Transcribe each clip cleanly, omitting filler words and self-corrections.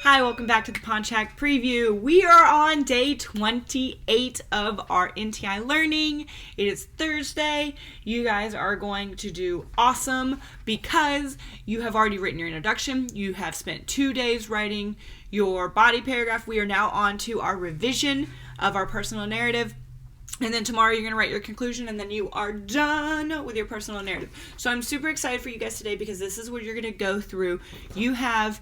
Hi, welcome back to the Ponchak Preview. We are on day 28 of our NTI learning. It is Thursday. You guys are going to do awesome because you have already written your introduction. You have spent 2 days writing your body paragraph. We are now on to our revision of our personal narrative. And then tomorrow you're going to write your conclusion, and then you are done with your personal narrative. So I'm super excited for you guys today because this is what you're going to go through. You have...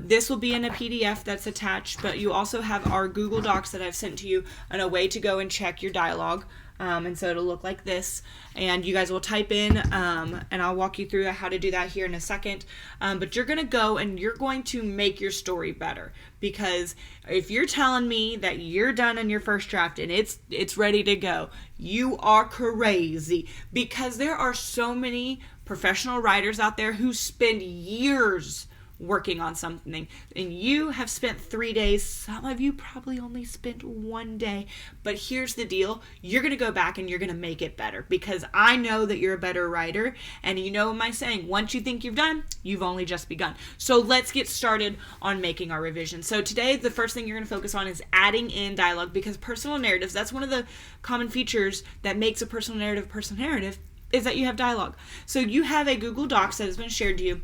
this will be in a PDF that's attached, but you also have our Google Docs that I've sent to you and a way to go and check your dialogue. And so it'll look like this, and you guys will type in, and I'll walk you through how to do that here in a second. But you're going to go and you're going to make your story better, because if you're telling me that you're done in your first draft and it's ready to go, you are crazy, because there are so many professional writers out there who spend years working on something, and you have spent 3 days. Some of you probably only spent 1 day, but here's the deal. You're going to go back and you're going to make it better, because I know that you're a better writer, and you know my saying, once you think you've done, you've only just begun. So let's get started on making our revision. So today, the first thing you're going to focus on is adding in dialogue, because personal narratives, that's one of the common features that makes a personal narrative, is that you have dialogue. So you have a Google Docs that has been shared to you,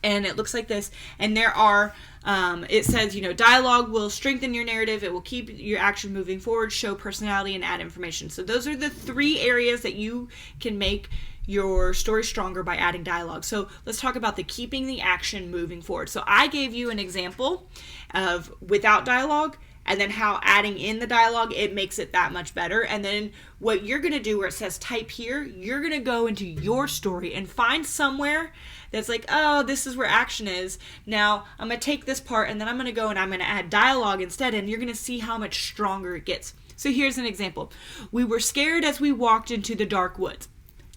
and it looks like this, and there are, it says, dialogue will strengthen your narrative, it will keep your action moving forward, show personality, and add information. So those are the 3 areas that you can make your story stronger by adding dialogue. So let's talk about the keeping the action moving forward. So I gave you an example of without dialogue, and then how adding in the dialogue, it makes it that much better. And then what you're going to do where it says type here, you're going to go into your story and find somewhere that's like, oh, this is where action is. Now, I'm going to take this part, and then I'm going to go and I'm going to add dialogue instead, and you're going to see how much stronger it gets. So here's an example. We were scared as we walked into the dark woods.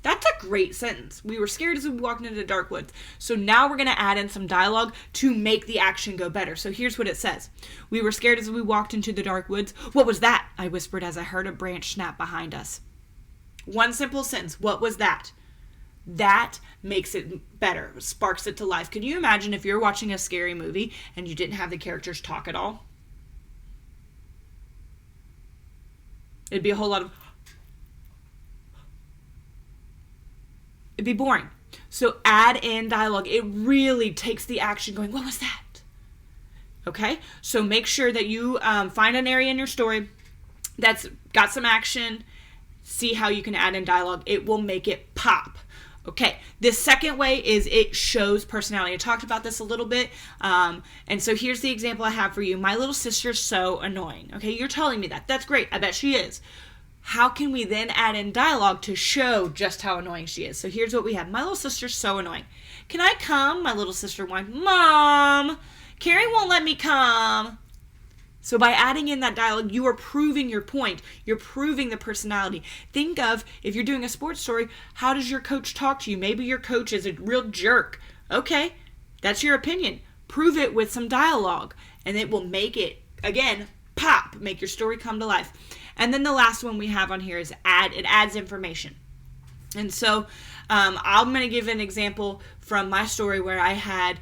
That's a great sentence. We were scared as we walked into the dark woods. So now we're going to add in some dialogue to make the action go better. So here's what it says. We were scared as we walked into the dark woods. What was that? I whispered as I heard a branch snap behind us. One simple sentence. What was that? That makes it better, sparks it to life. Can you imagine if you're watching a scary movie and you didn't have the characters talk at all? It'd be a whole lot of... It'd be boring. So add in dialogue. It really takes the action going, what was that? Okay? So make sure that you find an area in your story that's got some action. See how you can add in dialogue. It will make it pop. Okay, the second way is it shows personality. I talked about this a little bit, and so here's the example I have for you. My little sister's so annoying. Okay, you're telling me that. That's great. I bet she is. How can we then add in dialogue to show just how annoying she is? So here's what we have. My little sister's so annoying. Can I come? My little sister whined. Mom, Carrie won't let me come. So by adding in that dialogue, you are proving your point. You're proving the personality. Think of, if you're doing a sports story, how does your coach talk to you? Maybe your coach is a real jerk. Okay, that's your opinion. Prove it with some dialogue, and it will make it, again, pop, make your story come to life. And then the last one we have on here is it adds information. And so I'm going to give an example from my story where I had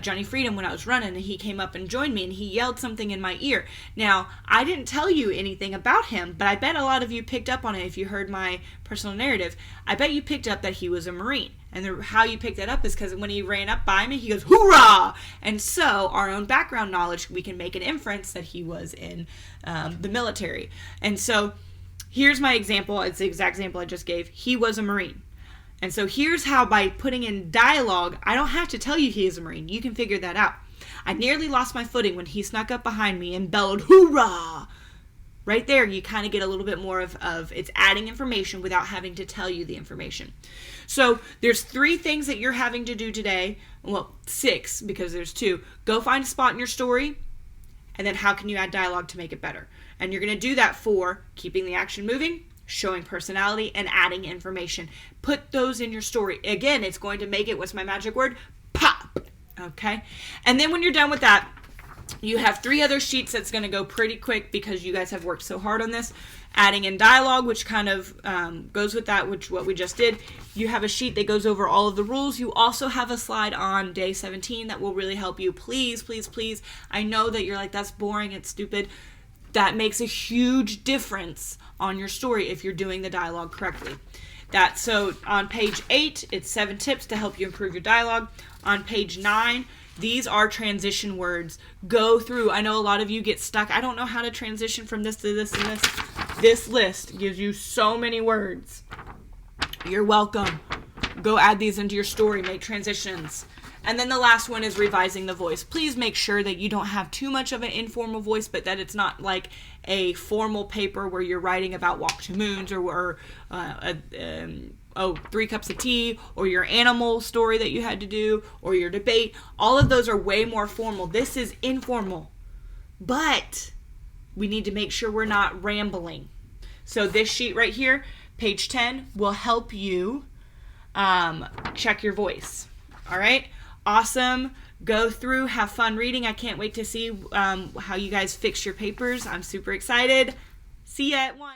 Johnny Freedom when I was running, and he came up and joined me, and he yelled something in my ear. Now, I didn't tell you anything about him, but I bet a lot of you picked up on it if you heard my personal narrative. I bet you picked up that he was a Marine. And how you picked that up is because when he ran up by me, he goes, hoorah! And so, our own background knowledge, we can make an inference that he was in the military. And so, here's my example. It's the exact example I just gave. He was a Marine. And so, here's how by putting in dialogue, I don't have to tell you he is a Marine. You can figure that out. I nearly lost my footing when he snuck up behind me and bellowed, hoorah! Right there, you kind of get a little bit more of it's adding information without having to tell you the information. So there's 3 things that you're having to do today. Well, 6, because there's 2. Go find a spot in your story, and then how can you add dialogue to make it better? And you're going to do that for keeping the action moving, showing personality, and adding information. Put those in your story. Again, it's going to make it, what's my magic word? Pop. Okay? And then when you're done with that, You have 3 other sheets that's going to go pretty quick because you guys have worked so hard on this. Adding in dialogue, which kind of goes with that, which what we just did. You have a sheet that goes over all of the rules. You also have a slide on day 17 that will really help you. Please, please, please. I know that you're like, that's boring, it's stupid. That makes a huge difference on your story if you're doing the dialogue correctly. So on page 8, it's 7 tips to help you improve your dialogue. On page 9, these are transition words. Go through. I know a lot of you get stuck. I don't know how to transition from this to this and this. This list gives you so many words. You're welcome. Go add these into your story. Make transitions. And then the last one is revising the voice. Please make sure that you don't have too much of an informal voice, but that it's not like a formal paper where you're writing about Walk to Moons or 3 cups of tea, or your animal story that you had to do, or your debate. All of those are way more formal. This is informal, but we need to make sure we're not rambling. So this sheet right here, page 10, will help you check your voice. All right, awesome. Go through, have fun reading. I can't wait to see how you guys fix your papers. I'm super excited. See ya at 1.